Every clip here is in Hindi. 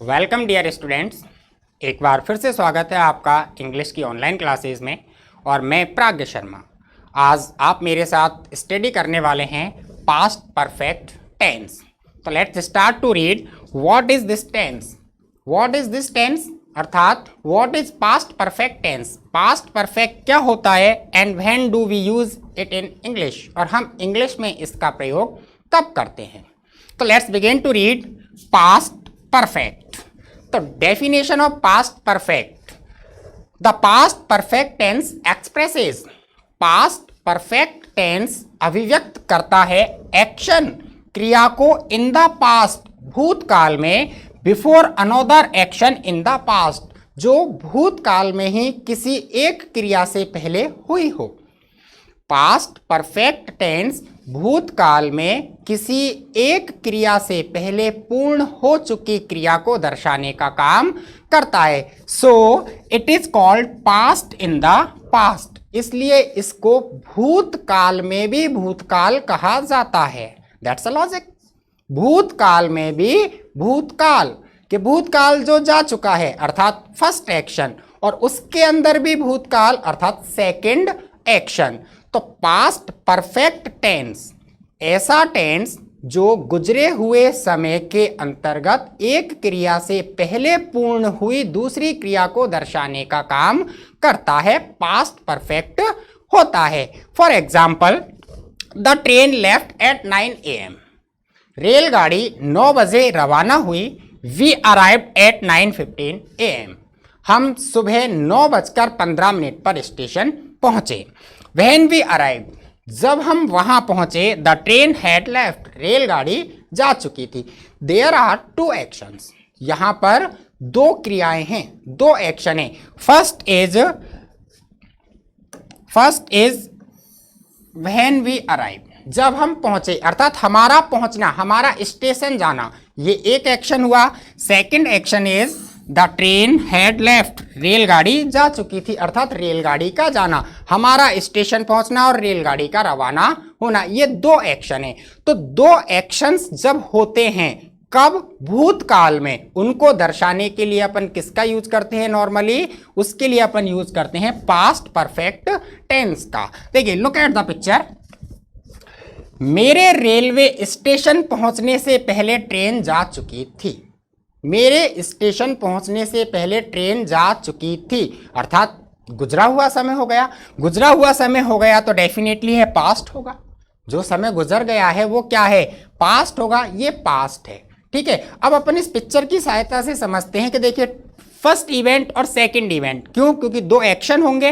Welcome dear students. एक बार फिर से स्वागत है आपका इंग्लिश की ऑनलाइन क्लासेस में और मैं प्राज्ञ शर्मा। आज आप मेरे साथ स्टडी करने वाले हैं पास्ट परफेक्ट टेंस। तो let's start to read what is this tense. What is this tense अर्थात what is past perfect tense. Past perfect क्या होता है and when do we use it in English, और हम इंग्लिश में इसका प्रयोग कब करते हैं। तो let's begin to read past perfect. तो definition of past perfect, the past perfect tense expresses. Past perfect tense अभिव्यक्त करता है एक्शन, क्रिया को इन द पास्ट, भूतकाल में, before another action in the past, जो भूतकाल में ही किसी एक क्रिया से पहले हुई हो। पास्ट परफेक्ट टेंस भूतकाल में किसी एक क्रिया से पहले पूर्ण हो चुकी क्रिया को दर्शाने का काम करता है। So it is called past in the past, इसलिए इसको भूतकाल में भी भूतकाल कहा जाता है। That's a logic. भूतकाल में भी भूतकाल के भूतकाल जो जा चुका है अर्थात फर्स्ट एक्शन, और उसके अंदर भी भूतकाल अर्थात सेकंड एक्शन। तो पास्ट परफेक्ट टेंस ऐसा टेंस जो गुजरे हुए समय के अंतर्गत एक क्रिया से पहले पूर्ण हुई दूसरी क्रिया को दर्शाने का काम करता है, पास्ट परफेक्ट होता है। For example, the train left at 9 AM। रेलगाड़ी 9 बजे रवाना हुई। We arrived at 9:15 AM। हम सुबह 9:15 पर स्टेशन पहुंचे। When we arrived, जब हम वहां पहुंचे, द ट्रेन हैड लेफ्ट, रेलगाड़ी जा चुकी थी। देयर आर 2 एक्शंस, यहां पर 2 क्रियाएं हैं, 2 एक्शन है। First is when we arrive, जब हम पहुंचे अर्थात हमारा पहुंचना, हमारा स्टेशन जाना, ये एक एक्शन हुआ। Second action is the train had left, रेलगाड़ी जा चुकी थी अर्थात रेलगाड़ी का जाना, हमारा स्टेशन पहुंचना और रेलगाड़ी का रवाना होना, ये 2 एक्शन है। तो 2 एक्शंस जब होते हैं कब, भूतकाल में, उनको दर्शाने के लिए अपन किसका यूज करते हैं नॉर्मली, उसके लिए अपन यूज करते हैं पास्ट परफेक्ट टेंस का। देखिए, लुक एट द पिक्चर। मेरे रेलवे स्टेशन पहुंचने से पहले ट्रेन जा चुकी थी। मेरे स्टेशन पहुंचने से पहले ट्रेन जा चुकी थी अर्थात गुजरा हुआ समय हो गया। गुजरा हुआ समय हो गया तो डेफिनेटली है पास्ट होगा। जो समय गुजर गया है वो क्या है, पास्ट होगा, ये पास्ट है। ठीक है, अब अपन इस पिक्चर की सहायता से समझते हैं कि देखिए फर्स्ट इवेंट और सेकंड इवेंट, क्यों, क्योंकि 2 एक्शन होंगे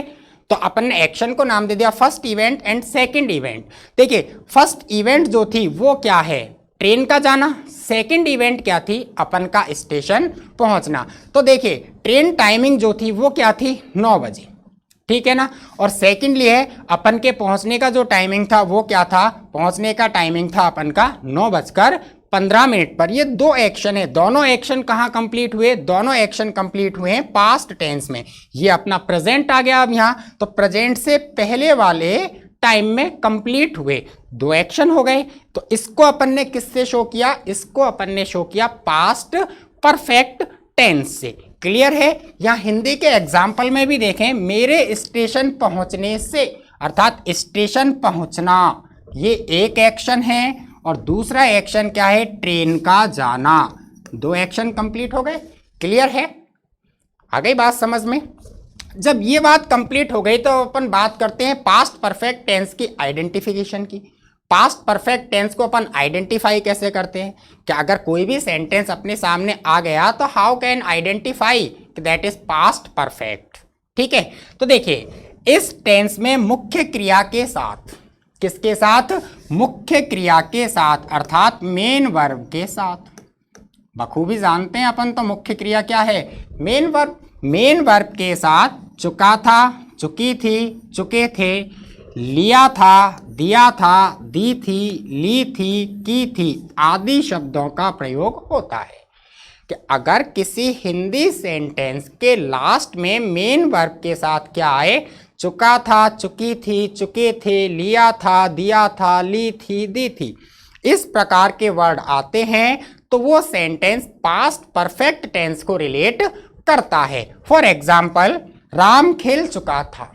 तो अपन ने एक्शन को नाम दे दिया first event and second event. देखिए फर्स्ट इवेंट जो थी वो क्या है, ट्रेन का जाना। सेकंड इवेंट क्या थी, अपन का स्टेशन पहुंचना। तो देखिए ट्रेन टाइमिंग जो थी वो क्या थी, 9 बजे, ठीक है ना। और सेकंडली है अपन के पहुंचने का जो टाइमिंग था वो क्या था, पहुंचने का टाइमिंग था अपन का 9:15 पर। ये 2 एक्शन है, दोनों एक्शन कहाँ कंप्लीट हुए, दोनों एक्शन कंप्लीट हुए हैं पास्ट टेंस में। ये अपना प्रेजेंट आ गया अब यहाँ, तो प्रेजेंट से पहले वाले टाइम में कंप्लीट हुए 2 एक्शन हो गए। तो इसको अपन ने किससे शो किया, इसको अपन ने शो किया पास्ट परफेक्ट टेंस से। क्लियर है। यहाँ हिंदी के एग्जाम्पल में भी देखें, मेरे स्टेशन पहुंचने से अर्थात स्टेशन पहुंचना, ये एक एक्शन है, और दूसरा एक्शन क्या है, ट्रेन का जाना। 2 एक्शन कंप्लीट हो गए। क्लियर है, आ गई बात समझ में। जब ये बात कंप्लीट हो गई तो अपन बात करते हैं पास्ट परफेक्ट टेंस की आइडेंटिफिकेशन की। पास्ट परफेक्ट टेंस को अपन आइडेंटिफाई कैसे करते हैं, कि अगर कोई भी सेंटेंस अपने सामने आ गया तो how can identify that is past perfect. ठीक है, तो देखिए इस टेंस में मुख्य क्रिया के साथ, किसके साथ, मुख्य क्रिया के साथ अर्थात मेन वर्ब के साथ। बखूबी जानते हैं अपन तो मुख्य क्रिया क्या है, मेन वर्ब। मेन वर्ब के साथ चुका था, चुकी थी, चुके थे, लिया था, दिया था, दी थी, ली थी, की थी आदि शब्दों का प्रयोग होता है। कि अगर किसी हिंदी सेंटेंस के लास्ट में मेन वर्ब के साथ क्या आए, चुका था, चुकी थी, चुके थे, लिया था, दिया था, ली थी, दी थी, इस प्रकार के वर्ड आते हैं तो वो सेंटेंस पास्ट परफेक्ट टेंस को रिलेट करता है। फॉर एग्जाम्पल, राम खेल चुका था,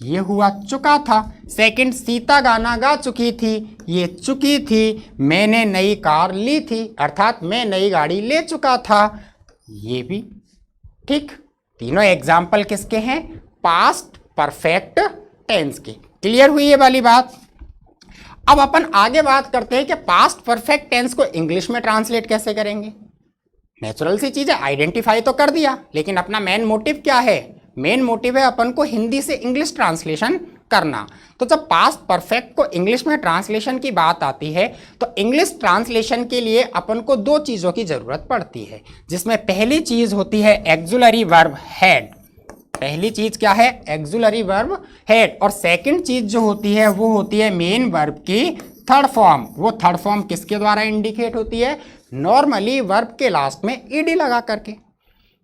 ये हुआ चुका था। सेकंड, सीता गाना गा चुकी थी, ये चुकी थी। मैंने नई कार ली थी, अर्थात मैं नई गाड़ी ले चुका था, ये भी। ठीक, तीनों एग्जाम्पल किसके हैं? पास्ट परफेक्ट टेंस के। क्लियर हुई ये वाली बात? अब अपन आगे बात करते हैं कि पास्ट परफेक्ट टेंस को इंग्लिश में ट्रांसलेट कैसे करेंगे। नेचुरल सी चीज है, आइडेंटिफाई तो कर दिया, लेकिन अपना मेन मोटिव क्या है? मेन मोटिव है अपन को हिंदी से इंग्लिश ट्रांसलेशन करना। तो जब पास्ट परफेक्ट को इंग्लिश में ट्रांसलेशन की बात आती है तो इंग्लिश ट्रांसलेशन के लिए अपन को दो चीज़ों की ज़रूरत पड़ती है, जिसमें पहली चीज़ होती है एक्सुलरी वर्ब हेड। पहली चीज़ क्या है? Auxiliary verb head. और सेकंड चीज़ जो होती है वो होती है मेन वर्ब की थर्ड फॉर्म। वो थर्ड फॉर्म किसके द्वारा इंडिकेट होती है? नॉर्मली वर्ब के लास्ट में ईडी लगा करके।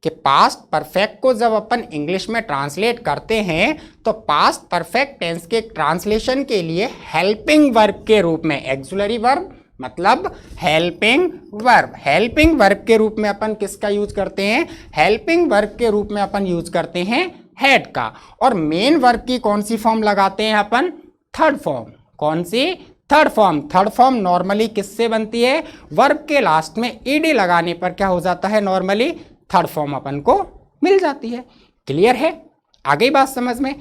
कि पास्ट परफेक्ट को जब अपन इंग्लिश में ट्रांसलेट करते हैं तो पास्ट परफेक्ट टेंस के ट्रांसलेशन के लिए हेल्पिंग वर्ब के रूप में, एक्सुलरी वर्ब मतलब हेल्पिंग वर्ब, हेल्पिंग वर्ब के रूप में अपन किसका यूज करते हैं? हेल्पिंग वर्ब के रूप में अपन यूज करते हैं हेड का। और मेन वर्ब की कौन सी फॉर्म लगाते हैं अपन? Third form. कौन सी? Third form. Third form normally किससे बनती है? वर्ब के लास्ट में ईडी लगाने पर क्या हो जाता है? नॉर्मली थर्ड फॉर्म अपन को मिल जाती है। क्लियर है? आ गई बात समझ में?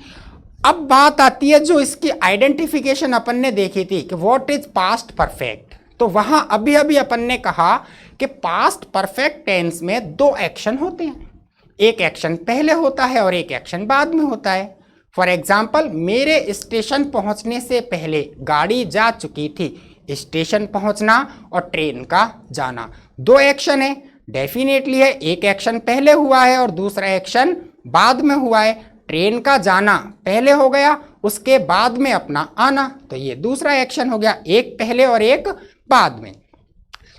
अब बात आती है जो इसकी आइडेंटिफिकेशन अपन ने देखी थी कि व्हाट इज पास्ट परफेक्ट। तो वहां अभी अभी अपन ने कहा कि पास्ट परफेक्ट टेंस में दो एक्शन होते हैं, एक एक्शन पहले होता है और एक एक्शन बाद में होता है। फॉर एग्जाम्पल, मेरे स्टेशन पहुंचने से पहले गाड़ी जा चुकी थी। स्टेशन पहुंचना और ट्रेन का जाना, दो एक्शन है। डेफिनेटली है, एक एक्शन पहले हुआ है और दूसरा एक्शन बाद में हुआ है। ट्रेन का जाना पहले हो गया, उसके बाद में अपना आना, तो ये दूसरा एक्शन हो गया, एक पहले और एक बाद में।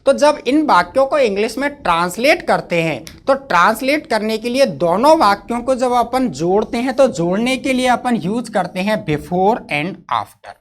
तो जब इन वाक्यों को इंग्लिश में ट्रांसलेट करते हैं तो ट्रांसलेट करने के लिए दोनों वाक्यों को जब अपन जोड़ते हैं तो जोड़ने के लिए अपन यूज करते हैं बिफोर एंड आफ्टर।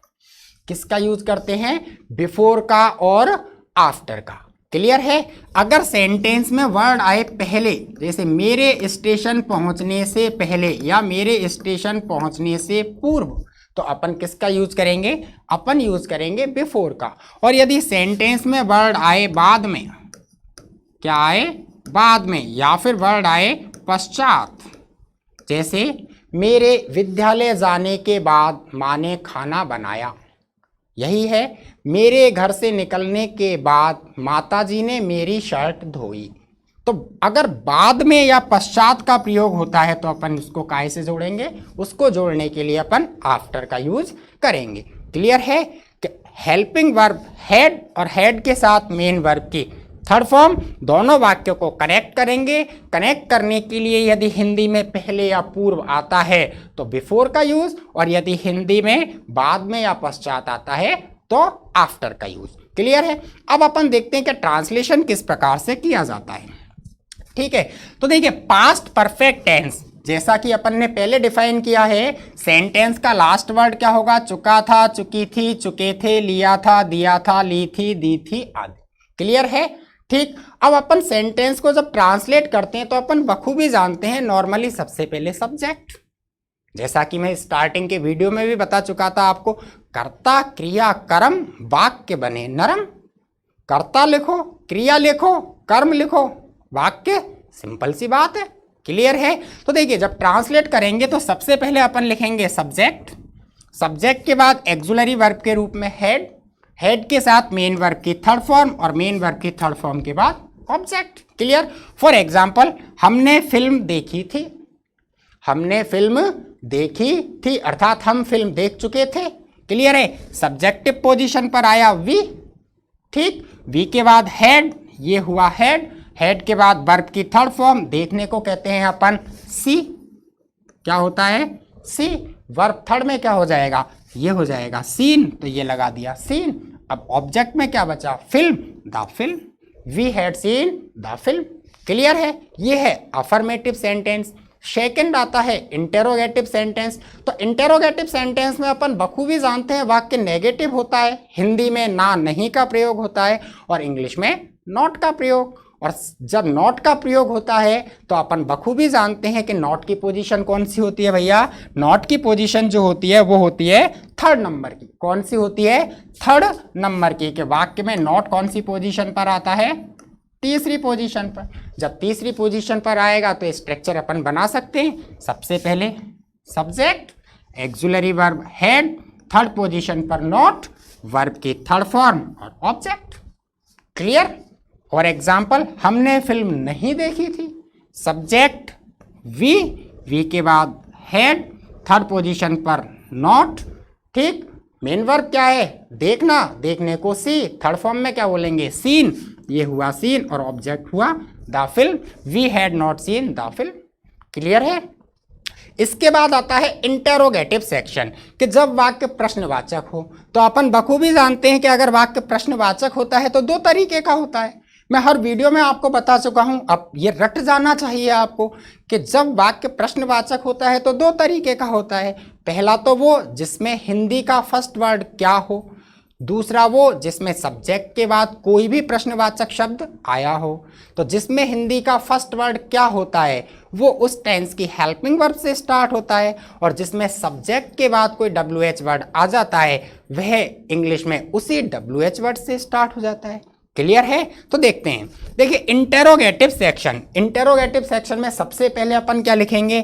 किसका यूज करते हैं? बिफोर का और आफ्टर का। क्लियर है? अगर सेंटेंस में वर्ड आए पहले, जैसे मेरे स्टेशन पहुंचने से पहले या मेरे स्टेशन पहुंचने से पूर्व, तो अपन किसका यूज करेंगे? अपन यूज करेंगे बिफोर का। और यदि सेंटेंस में वर्ड आए बाद में, क्या आए? बाद में, या फिर वर्ड आए पश्चात, जैसे मेरे विद्यालय जाने के बाद माँ ने खाना बनाया, यही है मेरे घर से निकलने के बाद माताजी ने मेरी शर्ट धोई। तो अगर बाद में या पश्चात का प्रयोग होता है तो अपन उसको काय से जोड़ेंगे? उसको जोड़ने के लिए अपन आफ्टर का यूज करेंगे। क्लियर है? हेल्पिंग वर्ब हेड और हेड के साथ मेन वर्ब की थर्ड फॉर्म, दोनों वाक्यों को कनेक्ट करेंगे। कनेक्ट करने के लिए यदि हिंदी में पहले या पूर्व आता है तो बिफोर का यूज, और यदि हिंदी में बाद में या पश्चात आता है तो आफ्टर का यूज। क्लियर है? अब अपन देखते हैं कि ट्रांसलेशन किस प्रकार से किया जाता है। ठीक है, तो देखिए पास्ट परफेक्ट टेंस जैसा कि अपन ने पहले डिफाइन किया है, सेंटेंस का लास्ट वर्ड क्या होगा? चुका था, चुकी थी, चुके थे, लिया था, दिया था, ली थी, दी थी आदि। क्लियर है? ठीक। अब अपन सेंटेंस को जब ट्रांसलेट करते हैं तो अपन बखूबी जानते हैं नॉर्मली सबसे पहले सब्जेक्ट, जैसा कि मैं स्टार्टिंग के वीडियो में भी बता चुका था आपको, कर्ता क्रिया कर्म वाक्य बने नरम। कर्ता लिखो, क्रिया लिखो, कर्म लिखो, वाक्य, सिंपल सी बात है। क्लियर है? तो देखिए जब ट्रांसलेट करेंगे तो सबसे पहले अपन लिखेंगे सब्जेक्ट, सब्जेक्ट के बाद एक्सुलरी वर्ब के रूप में हेड, हेड के साथ मेन वर्ब की थर्ड फॉर्म और मेन वर्ब की थर्ड फॉर्म के बाद ऑब्जेक्ट। क्लियर? फॉर एग्जाम्पल, हमने फिल्म देखी थी, हमने फिल्म देखी थी अर्थात हम फिल्म देख चुके थे। क्लियर है? सब्जेक्टिव पोजीशन पर आया वी। ठीक, वी के बाद हेड, ये हुआ हेड, हेड के बाद वर्ब की थर्ड फॉर्म, देखने को कहते हैं अपन सी। क्या होता है? सी। वर्ब थर्ड में क्या हो जाएगा? ये हो जाएगा सीन, तो ये लगा दिया सीन। अब ऑब्जेक्ट में क्या बचा? Film, the film. We had seen the film. Clear है? ये है अफर्मेटिव सेंटेंस। सेकंड आता है इंटेरोगेटिव सेंटेंस। तो इंटेरोगेटिव सेंटेंस में अपन बखूबी जानते हैं वाक्य नेगेटिव होता है, हिंदी में ना नहीं का प्रयोग होता है और इंग्लिश में नॉट का प्रयोग। और जब नॉट का प्रयोग होता है तो अपन बखूबी जानते हैं कि नॉट की पोजीशन कौन सी होती है भैया, नॉट की पोजीशन जो होती है वो होती है थर्ड नंबर की। कौन सी होती है, थर्ड नंबर की। कि वाक्य में नॉट कौन सी पोजीशन पर आता है, तीसरी पोजीशन पर। जब तीसरी पोजीशन पर आएगा तो स्ट्रक्चर अपन बना सकते हैं। सबसे पहले subject, auxiliary verb had, third position पर नॉट, वर्ब की थर्ड फॉर्म और ऑब्जेक्ट। क्लियर। और एग्जाम्पल, हमने फिल्म नहीं देखी थी, सब्जेक्ट वी, वी के बाद हेड, थर्ड पोजीशन पर नॉट। ठीक, मेन वर्ब क्या है, देखना, देखने को सी, थर्ड फॉर्म में क्या बोलेंगे, सीन, ये हुआ सीन और ऑब्जेक्ट हुआ the film, we had not seen the film. Clear है। इसके बाद आता है इंटेरोगेटिव सेक्शन, कि जब वाक्य प्रश्नवाचक हो। तो अपन बखूबी जानते हैं कि अगर वाक्य प्रश्नवाचक होता है तो दो तरीके का होता है। मैं हर वीडियो में आपको बता चुका हूं, अब ये रट जाना चाहिए आपको कि जब वाक्य प्रश्नवाचक होता है तो दो तरीके का होता है। पहला तो वो जिसमें हिंदी का फर्स्ट वर्ड क्या हो, दूसरा वो जिसमें सब्जेक्ट के बाद कोई भी प्रश्नवाचक शब्द आया हो। तो जिसमें हिंदी का फर्स्ट वर्ड क्या होता है वो उस टेंस की हेल्पिंग वर्ब से स्टार्ट होता है, और जिसमें सब्जेक्ट के बाद कोई WH वर्ड आ जाता है वह इंग्लिश में उसी WH वर्ड से स्टार्ट हो जाता है। क्लियर है। तो देखते हैं, देखिए इंटेरोगेटिव सेक्शन। इंटेरोगेटिव सेक्शन में सबसे पहले अपन क्या लिखेंगे,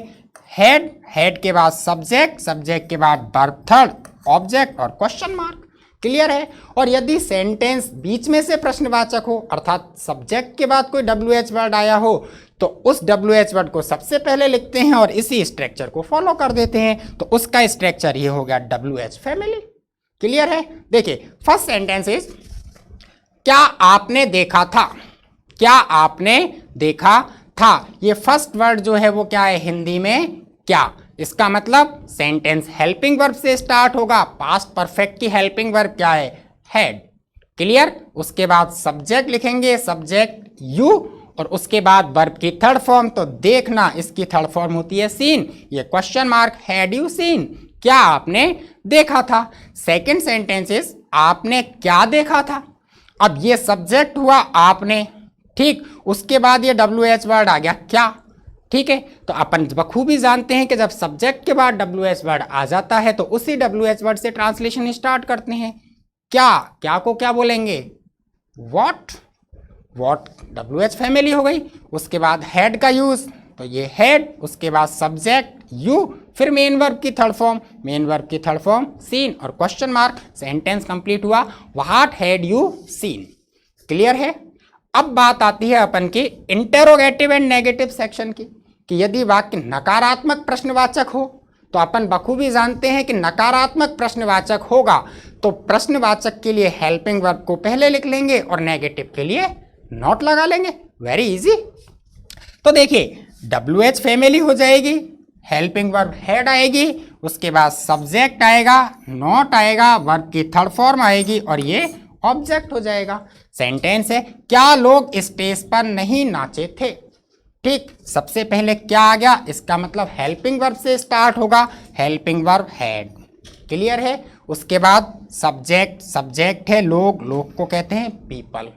हेड, हेड के बाद सब्जेक्ट, सब्जेक्ट के बाद वर्ब थर्ड, ऑब्जेक्ट और क्वेश्चन मार्क। क्लियर है। और यदि सेंटेंस बीच में से प्रश्नवाचक हो, अर्थात सब्जेक्ट के बाद कोई WH वर्ड आया हो, तो उस WH वर्ड को सबसे पहले लिखते हैं और इसी स्ट्रक्चर को फॉलो कर देते हैं। तो उसका स्ट्रक्चर ये हो गया WH फैमिली। क्लियर है। देखिए फर्स्ट सेंटेंस इज, क्या आपने देखा था, क्या आपने देखा था। ये फर्स्ट वर्ड जो है वो क्या है हिंदी में, क्या। इसका मतलब सेंटेंस हेल्पिंग वर्ब से स्टार्ट होगा। पास्ट परफेक्ट की हेल्पिंग वर्ब क्या है, हैड। क्लियर। उसके बाद सब्जेक्ट लिखेंगे, सब्जेक्ट यू, और उसके बाद वर्ब की थर्ड फॉर्म, तो देखना, इसकी थर्ड फॉर्म होती है सीन। ये question mark, had you seen, क्या आपने देखा था। सेकेंड सेंटेंस इज, आपने क्या देखा था। अब ये सब्जेक्ट हुआ आपने, ठीक, उसके बाद ये WH वर्ड आ गया क्या। ठीक है। तो अपन बखूबी जानते हैं कि जब सब्जेक्ट के बाद WH वर्ड आ जाता है तो उसी WH वर्ड से ट्रांसलेशन स्टार्ट करते हैं। क्या, क्या को क्या बोलेंगे, व्हाट, व्हाट WH फैमिली हो गई। उसके बाद हेड का यूज, तो ये हेड, उसके बाद सब्जेक्ट यू, फिर मेन वर्ब की थर्ड फॉर्म, मेन वर्ब की थर्ड फॉर्म सीन और क्वेश्चन मार्क। सेंटेंस कंप्लीट हुआ, what had you seen. Clear है। अब बात आती है अपन की इंटेरोगेटिव एंड नेगेटिव सेक्शन की, कि यदि वाक्य नकारात्मक प्रश्नवाचक हो तो अपन बखूबी जानते हैं कि नकारात्मक प्रश्नवाचक होगा तो प्रश्नवाचक के लिए हेल्पिंग वर्ब को पहले लिख लेंगे और नेगेटिव के लिए नॉट लगा लेंगे। Very easy. तो देखिए WH फैमिली हो जाएगी, हेल्पिंग वर्ब हेड आएगी, उसके बाद सब्जेक्ट आएगा, नॉट आएगा, वर्ब की थर्ड फॉर्म आएगी और ये ऑब्जेक्ट हो जाएगा। सेंटेंस है, क्या लोग स्टेज पर नहीं नाचे थे। ठीक, सबसे पहले क्या आ गया, इसका मतलब हेल्पिंग वर्ब से स्टार्ट होगा, हेल्पिंग वर्ब हैड। क्लियर है। उसके बाद सब्जेक्ट, सब्जेक्ट है लोग, लोग को कहते हैं पीपल।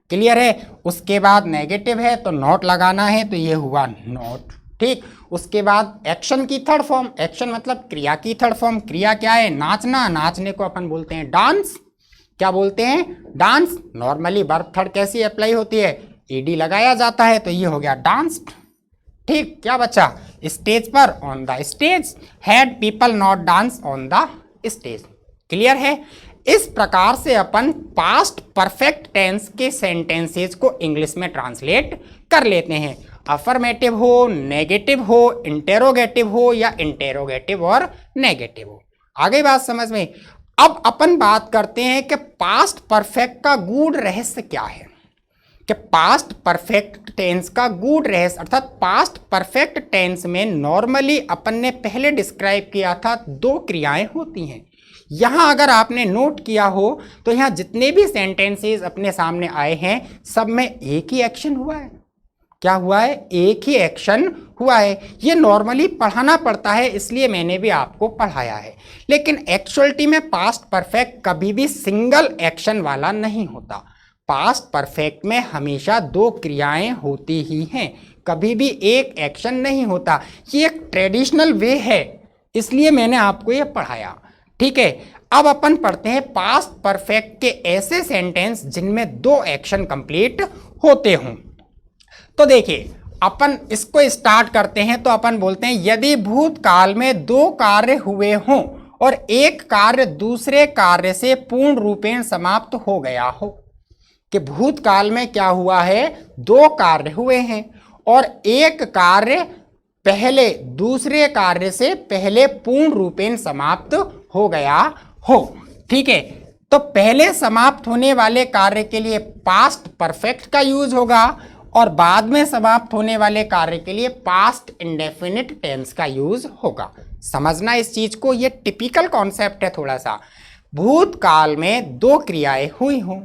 क्लियर है। उसके बाद नेगेटिव है तो नॉट लगाना है, तो ये हुआ नॉट। ठीक, उसके बाद एक्शन की थर्ड फॉर्म, एक्शन मतलब क्रिया की थर्ड फॉर्म। क्रिया क्या है, नाचना, नाचने को अपन बोलते हैं डांस। क्या बोलते हैं, डांस। नॉर्मली वर्ब थर्ड कैसी अप्लाई होती है, ED लगाया जाता है, तो ये हो गया डांस। ठीक, क्या बचा, स्टेज पर, on the stage, had people not dance on the stage. Clear है। इस प्रकार से अपन पास्ट परफेक्ट टेंस के सेंटेंसेस को इंग्लिश में ट्रांसलेट कर लेते हैं। अफर्मेटिव हो, नेगेटिव हो, इंटेरोगेटिव हो या इंटेरोगेटिव और नेगेटिव हो। आगे बात समझ में। अब अपन बात करते हैं कि पास्ट परफेक्ट का गूढ़ रहस्य क्या है, कि पास्ट परफेक्ट टेंस का गूढ़ रहस्य, अर्थात पास्ट परफेक्ट टेंस में नॉर्मली अपन ने पहले डिस्क्राइब किया था दो क्रियाएं होती हैं। यहां अगर आपने नोट किया हो तो यहां जितने भी सेंटेंसेस अपने सामने आए हैं सब में एक ही एक्शन हुआ है। क्या हुआ है, एक ही एक्शन हुआ है। ये नॉर्मली पढ़ाना पड़ता है, इसलिए मैंने भी आपको पढ़ाया है। लेकिन एक्चुअलिटी में पास्ट परफेक्ट कभी भी सिंगल एक्शन वाला नहीं होता। पास्ट परफेक्ट में हमेशा दो क्रियाएं होती ही हैं, कभी भी एक एक्शन नहीं होता। ये एक ट्रेडिशनल वे है, इसलिए मैंने आपको ये पढ़ाया। ठीक है, अब अपन पढ़ते हैं पास्ट परफेक्ट के ऐसे सेंटेंस जिनमें दो एक्शन कंप्लीट होते हों। तो देखिए, अपन इसको स्टार्ट करते हैं। तो अपन बोलते हैं यदि भूतकाल में दो कार्य हुए हों और एक कार्य दूसरे कार्य से पूर्ण रूपेण समाप्त हो गया हो, कि भूतकाल में क्या हुआ है, दो कार्य हुए हैं और एक कार्य पहले दूसरे कार्य से पहले पूर्ण रूपेण समाप्त हो गया हो। ठीक है, तो पहले समाप्त होने वाले कार्य के लिए पास्ट परफेक्ट का यूज होगा और बाद में समाप्त होने वाले कार्य के लिए पास्ट इंडेफिनिट टेंस का यूज होगा। समझना इस चीज को, ये टिपिकल कॉन्सेप्ट है थोड़ा सा। भूतकाल में दो क्रियाएं हुई हों,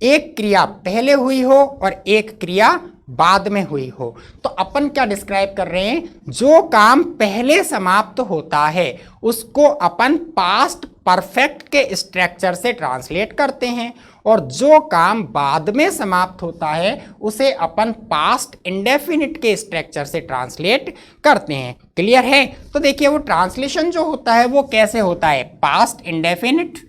एक क्रिया पहले हुई हो और एक क्रिया बाद में हुई हो, तो अपन क्या डिस्क्राइब कर रहे हैं, जो काम पहले समाप्त होता है उसको अपन पास्ट परफेक्ट के स्ट्रक्चर से ट्रांसलेट करते हैं और जो काम बाद में समाप्त होता है उसे अपन पास्ट इंडेफिनिट के स्ट्रक्चर से ट्रांसलेट करते हैं। क्लियर है? तो देखिए, वो ट्रांसलेशन जो होता है वो कैसे होता है, past indefinite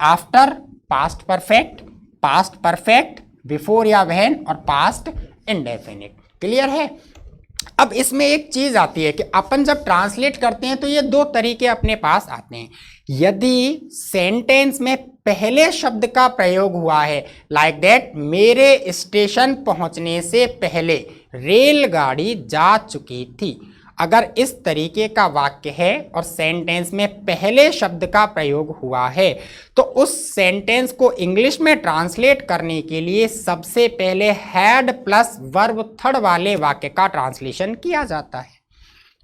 after past perfect, past perfect before या व्हेन और पास्ट इंडेफिनिट। क्लियर है? अब इसमें एक चीज आती है कि अपन जब ट्रांसलेट करते हैं तो ये दो तरीके अपने पास आते हैं। यदि सेंटेंस में पहले शब्द का प्रयोग हुआ है, लाइक दैट मेरे स्टेशन पहुंचने से पहले रेलगाड़ी जा चुकी थी, अगर इस तरीके का वाक्य है और सेंटेंस में पहले शब्द का प्रयोग हुआ है तो उस सेंटेंस को इंग्लिश में ट्रांसलेट करने के लिए सबसे पहले हैड प्लस वर्ब थर्ड वाले वाक्य का ट्रांसलेशन किया जाता है।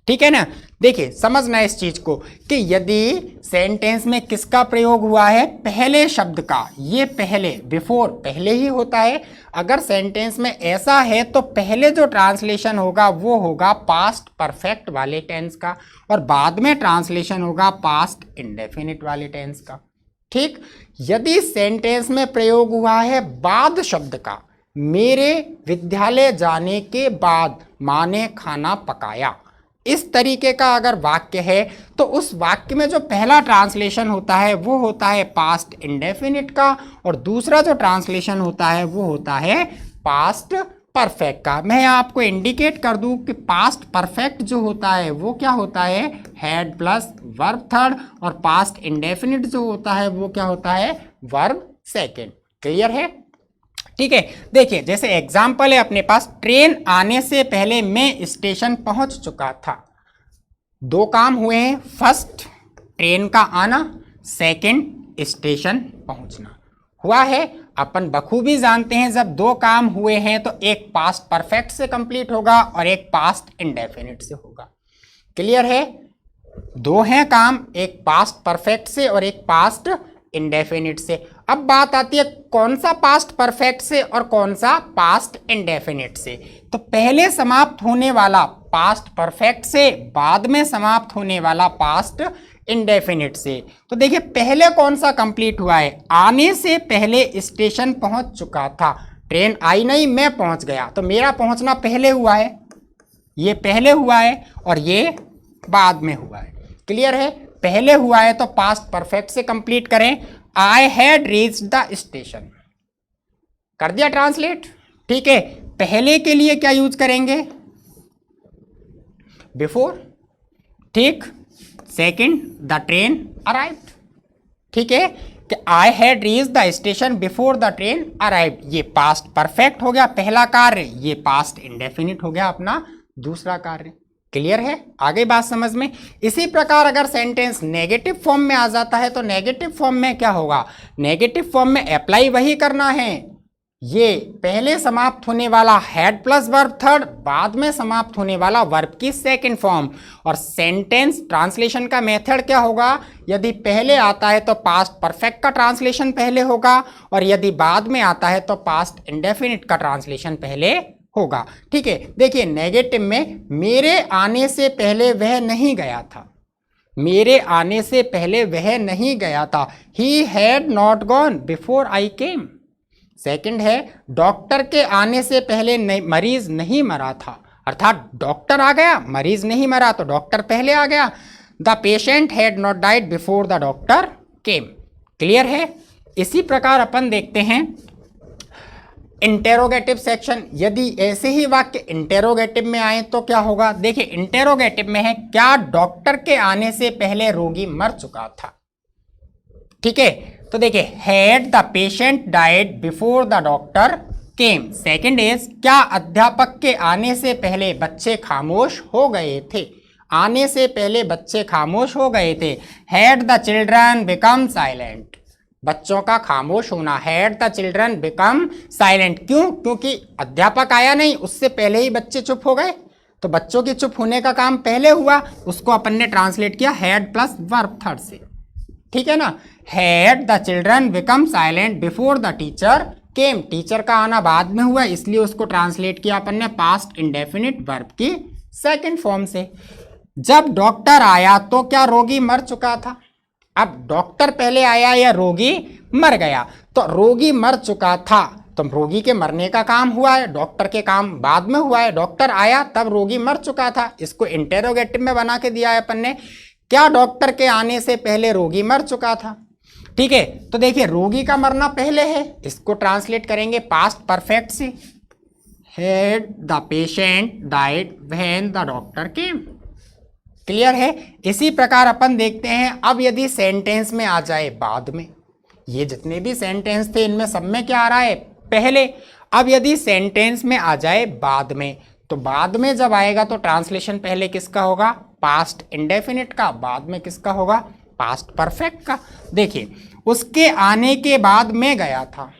ठीक है ना? देखिए, समझना इस चीज को कि यदि सेंटेंस में किसका प्रयोग हुआ है, पहले शब्द का, ये पहले बिफोर पहले ही होता है। अगर सेंटेंस में ऐसा है तो पहले जो ट्रांसलेशन होगा वो होगा पास्ट परफेक्ट वाले टेंस का और बाद में ट्रांसलेशन होगा पास्ट इंडेफिनिट वाले टेंस का। ठीक, यदि सेंटेंस में प्रयोग हुआ है बाद शब्द का, मेरे विद्यालय जाने के बाद माँ ने खाना पकाया, इस तरीके का अगर वाक्य है तो उस वाक्य में जो पहला ट्रांसलेशन होता है वो होता है पास्ट इंडेफिनिट का और दूसरा जो ट्रांसलेशन होता है वो होता है पास्ट परफेक्ट का। मैं आपको इंडिकेट कर दूं कि पास्ट परफेक्ट जो होता है वो क्या होता है, हैड प्लस वर्ब थर्ड, और पास्ट इंडेफिनिट जो होता है वो क्या होता है, वर्ब सेकेंड। क्लियर है? ठीक है, देखिए जैसे एग्जाम्पल है अपने पास, ट्रेन आने से पहले मैं स्टेशन पहुंच चुका था। दो काम हुए हैं, फर्स्ट ट्रेन का आना, सेकंड स्टेशन पहुंचना हुआ है। अपन बखूबी जानते हैं जब दो काम हुए हैं तो एक पास्ट परफेक्ट से कंप्लीट होगा और एक पास्ट इंडेफिनिट से होगा। क्लियर है? दो हैं काम, एक पास्ट परफेक्ट से और एक पास्ट इंडेफिनिट से। अब बात आती है कौन सा पास्ट परफेक्ट से और कौन सा पास्ट इंडेफिनिट से। तो पहले समाप्त होने वाला पास्ट परफेक्ट से, बाद में समाप्त होने वाला पास्ट इंडेफिनिट से। तो देखिए, पहले कौन सा कंप्लीट हुआ है, आने से पहले स्टेशन पहुंच चुका था। ट्रेन आई नहीं, मैं पहुंच गया, तो मेरा पहुंचना पहले हुआ है, ये पहले हुआ है और ये बाद में हुआ है। क्लियर है? पहले हुआ है तो पास्ट परफेक्ट से कंप्लीट करें, I had reached the station, कर दिया ट्रांसलेट। ठीक है, पहले के लिए क्या यूज करेंगे, बिफोर। ठीक, सेकंड द ट्रेन अराइव्ड। ठीक है, कि I had reached the station before the train arrived, ये पास्ट परफेक्ट हो गया पहला कार्य, ये पास्ट इंडेफिनिट हो गया अपना दूसरा कार्य। क्लियर है? आगे बात समझ में। इसी प्रकार अगर सेंटेंस नेगेटिव फॉर्म में आ जाता है तो नेगेटिव फॉर्म में क्या होगा, नेगेटिव फॉर्म में अप्लाई वही करना है, ये पहले समाप्त होने वाला हैड प्लस वर्ब थर्ड, बाद में समाप्त होने वाला वर्ब की सेकंड फॉर्म। और सेंटेंस ट्रांसलेशन का मेथड क्या होगा, यदि पहले आता है तो पास्ट परफेक्ट का ट्रांसलेशन पहले होगा और यदि बाद में आता है तो पास्ट इंडेफिनिट का ट्रांसलेशन पहले होगा। ठीक है, देखिए नेगेटिव में मेरे आने से पहले वह नहीं गया था, मेरे आने से पहले वह नहीं गया था। He had not gone before I came. Second है डॉक्टर के आने से पहले मरीज नहीं मरा था, अर्थात डॉक्टर आ गया, मरीज नहीं मरा तो डॉक्टर पहले आ गया। The patient had not died before the doctor came. Clear है। इसी प्रकार अपन देखते हैं इंटेरोगेटिव सेक्शन। यदि ऐसे ही वाक्य इंटेरोगेटिव में आए तो क्या होगा? देखिए इंटेरोगेटिव में है क्या डॉक्टर के आने से पहले रोगी मर चुका था। ठीक है, तो देखिए had the patient died before the doctor came. Second is क्या अध्यापक के आने से पहले बच्चे खामोश हो गए थे, आने से पहले बच्चे खामोश हो गए थे। Had the children become silent, बच्चों का खामोश होना। Had the children become silent, क्यों? क्योंकि अध्यापक आया नहीं, उससे पहले ही बच्चे चुप हो गए, तो बच्चों के चुप होने का काम पहले हुआ, उसको अपन ने ट्रांसलेट किया हैड प्लस वर्ब थर्ड से। ठीक है ना। Had the children become silent before the teacher came, teacher का आना बाद में हुआ, इसलिए उसको ट्रांसलेट किया अपन ने पास्ट इंडेफिनिट वर्ब की सेकंड फॉर्म से। जब डॉक्टर आया तो क्या रोगी मर चुका था? अब डॉक्टर पहले आया या रोगी मर गया? तो रोगी मर चुका था, तो रोगी के मरने का काम हुआ है, डॉक्टर के काम बाद में हुआ है। डॉक्टर आया तब रोगी मर चुका था, इसको इंटेरोगेटिव में बना के दिया है अपन ने। क्या डॉक्टर के आने से पहले रोगी मर चुका था? ठीक है, तो देखिए रोगी का मरना पहले है, इसको ट्रांसलेट करेंगे पास्ट परफेक्ट से। Had the patient died when the doctor came. Clear है। इसी प्रकार अपन देखते हैं अब यदि सेंटेंस में आ जाए बाद में, ये जितने भी सेंटेंस थे इनमें सब में क्या आ रहा है? पहले। अब यदि सेंटेंस में आ जाए बाद में, तो बाद में जब आएगा तो ट्रांसलेशन पहले किसका होगा? पास्ट इंडेफिनिट का, बाद में किसका होगा? पास्ट परफेक्ट का। देखिए उसके आने के बाद मैं गया था,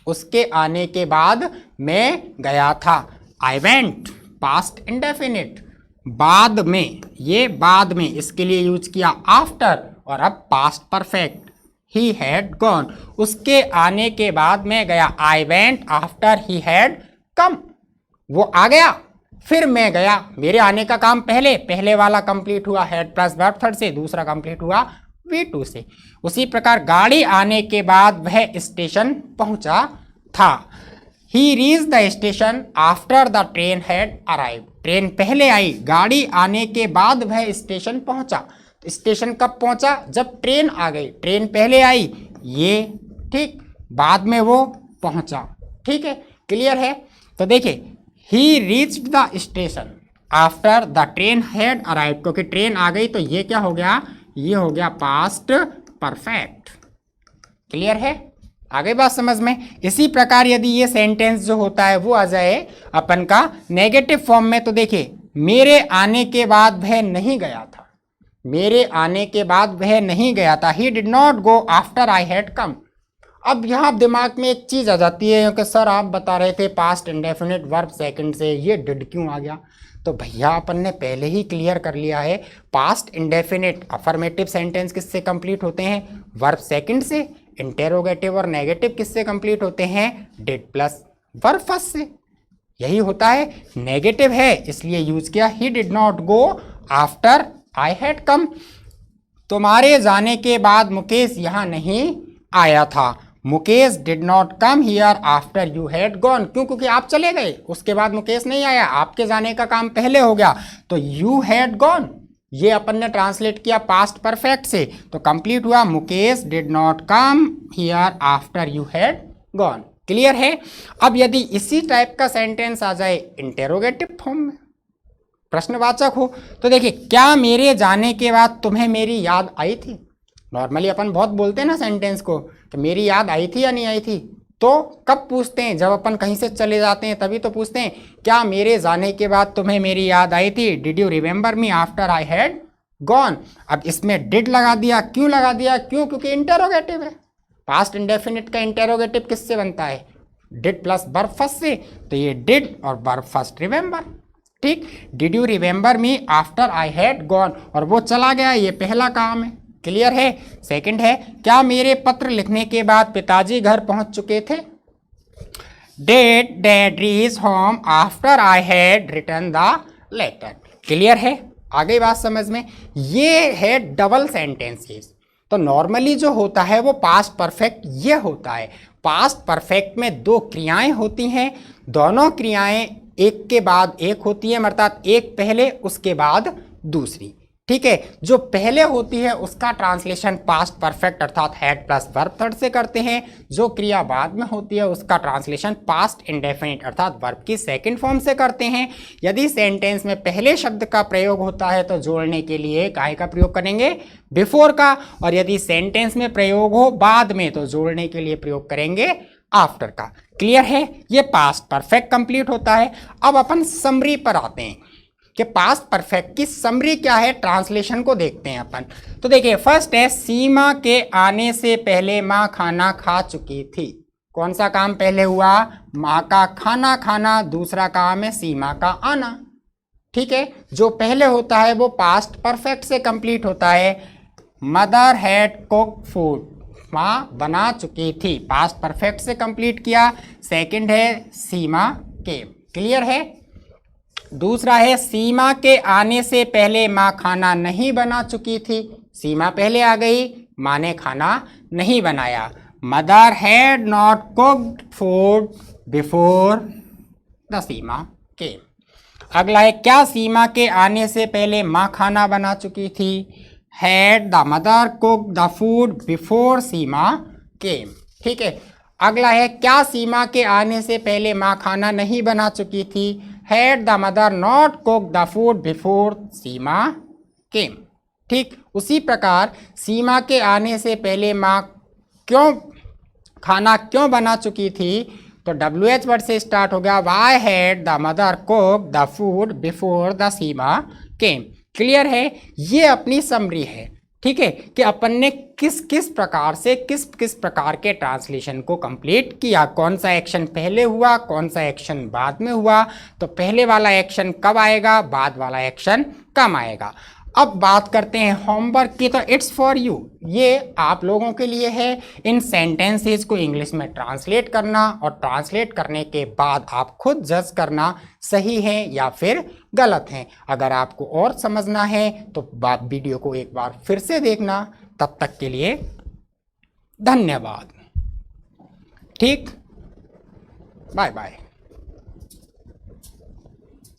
उसके आने के बाद मैं गया था। I went, past indefinite. बाद में, ये बाद में, इसके लिए यूज किया आफ्टर, और अब past perfect. He had gone, उसके आने के बाद मैं गया। I went after he had come, वो आ गया फिर मैं गया, मेरे आने का काम पहले, पहले वाला कंप्लीट हुआ हैड प्लस वर्ब थर्ड से, दूसरा कंप्लीट हुआ V2 से। उसी प्रकार गाड़ी आने के बाद वह स्टेशन पहुंचा था। He reached the station after the train had arrived, train पहले आई, गाड़ी आने के बाद वह स्टेशन पहुंचा। स्टेशन कब पहुंचा? जब ट्रेन आ गई, ट्रेन पहले आई ये, ठीक, बाद में वो पहुंचा। ठीक है, क्लियर है। तो देखिए he reached the station after the train had arrived, क्योंकि ट्रेन आ गई तो ये क्या हो गया? ये हो गया पास्ट परफेक्ट। क्लियर है, आ गई बात समझ में। इसी प्रकार यदि ये सेंटेंस जो होता है वो आ जाए अपन का नेगेटिव फॉर्म में, तो देखिए मेरे आने के बाद वह नहीं गया था, मेरे आने के बाद वह नहीं गया था। He did not go after I had come. अब यहाँ दिमाग में एक चीज आ जाती है कि सर आप बता रहे थे पास्ट इंडेफिनिट वर्ब सेकंड से, ये डिड क्यों आ गया? तो भैया अपन ने पहले ही क्लियर कर लिया है, पास्ट इंडेफिनिट अफर्मेटिव सेंटेंस किससे कंप्लीट होते हैं? वर्ब सेकंड से। इंटेरोगेटिव और नेगेटिव किससे कंप्लीट होते हैं? डिड प्लस वर्ब फर्स्ट से। यही होता है, नेगेटिव है इसलिए यूज किया he did not go after I had come. तुम्हारे जाने के बाद मुकेश यहाँ नहीं आया था। Mukesh did not come here after you had gone, क्यों? क्योंकि आप चले गए, उसके बाद मुकेश नहीं आया, आपके जाने का काम पहले हो गया, तो यू हैड गॉन ये अपन ने ट्रांसलेट किया पास्ट परफेक्ट से, तो कंप्लीट हुआ Mukesh did not come here after you had gone. Clear है। अब यदि इसी टाइप का सेंटेंस आ जाए इंटेरोगेटिव फॉर्म में, प्रश्नवाचक हो, तो देखिए क्या मेरे जाने के बाद तुम्हें मेरी याद आई थी? नॉर्मली अपन बहुत बोलते हैं ना सेंटेंस को कि मेरी याद आई थी या नहीं आई थी, तो कब पूछते हैं? जब अपन कहीं से चले जाते हैं तभी तो पूछते हैं क्या मेरे जाने के बाद तुम्हें मेरी याद आई थी? Did you remember me after I had gone. अब इसमें डिड लगा दिया, क्यों लगा दिया? क्यों? क्योंकि इंटेरोगेटिव है। पास्ट इंडेफिनिट का इंटेरोगेटिव किससे बनता है? डिड प्लस वर्ब फर्स्ट से, तो ये डिड और वर्ब फर्स्ट रिमेंबर। ठीक, did you remember me after I had gone, और वो चला गया, ये पहला काम है। क्लियर है। सेकंड है क्या मेरे पत्र लिखने के बाद पिताजी घर पहुंच चुके थे? Did dad reach home after I had written the letter? Clear है? आ गई बात समझ में? ये है डबल सेंटेंसेस। तो नॉर्मली जो होता है वो पास्ट परफेक्ट ये होता है। पास्ट परफेक्ट में दो क्रियाएं होती हैं, दोनों क्रियाएं एक के बाद एक होती हैं, अर्थात एक पहले उसके बाद दूसरी। ठीक है, जो पहले होती है उसका ट्रांसलेशन पास्ट परफेक्ट अर्थात हैड प्लस वर्ब थर्ड से करते हैं, जो क्रिया बाद में होती है उसका ट्रांसलेशन पास्ट इंडेफिनिट अर्थात वर्ब की सेकंड फॉर्म से करते हैं। यदि सेंटेंस में पहले शब्द का प्रयोग होता है तो जोड़ने के लिए काहे का प्रयोग करेंगे? बिफोर का। और यदि सेंटेंस में प्रयोग हो बाद में तो जोड़ने के लिए प्रयोग करेंगे आफ्टर का। क्लियर है? ये पास्ट परफेक्ट कंप्लीट होता है। अब अपन समरी पर आते हैं कि पास्ट परफेक्ट की समरी क्या है, ट्रांसलेशन को देखते हैं अपन। तो देखिए, फर्स्ट है सीमा के आने से पहले माँ खाना खा चुकी थी। कौन सा काम पहले हुआ? माँ का खाना खाना। दूसरा काम है सीमा का आना। ठीक है, जो पहले होता है वो पास्ट परफेक्ट से कंप्लीट होता है। मदर हैड कुक्ड फूड, माँ बना चुकी थी, पास्ट परफेक्ट से कंप्लीट किया। सेकंड है सीमा के। क्लियर है? दूसरा है सीमा के आने से पहले माँ खाना नहीं बना चुकी थी। सीमा पहले आ गई, माँ ने खाना नहीं बनाया। Mother had not cooked food before the Seema के। अगला है क्या सीमा के आने से पहले माँ खाना बना चुकी थी? Had the mother cooked the food before Seema came. ठीक है, अगला है क्या सीमा के आने से पहले माँ खाना नहीं बना चुकी थी? Had the mother not cooked the food before Seema came. ठीक, उसी प्रकार सीमा के आने से पहले माँ खाना क्यों बना चुकी थी? तो WH वर्ड से स्टार्ट हो गया। Why had the mother cooked the food before the Seema came. Clear है? ये अपनी समरी है। ठीक है, कि अपन ने किस किस प्रकार के ट्रांसलेशन को कंप्लीट किया, कौन सा एक्शन पहले हुआ, कौन सा एक्शन बाद में हुआ, तो पहले वाला एक्शन कब आएगा, बाद वाला एक्शन कब आएगा। अब बात करते हैं होमवर्क की। तो इट्स फॉर यू, ये आप लोगों के लिए है। इन सेंटेंसेस को इंग्लिश में ट्रांसलेट करना और ट्रांसलेट करने के बाद आप खुद जज करना सही है या फिर गलत है। अगर आपको और समझना है तो वीडियो को एक बार फिर से देखना। तब तक के लिए धन्यवाद। ठीक, बाय बाय।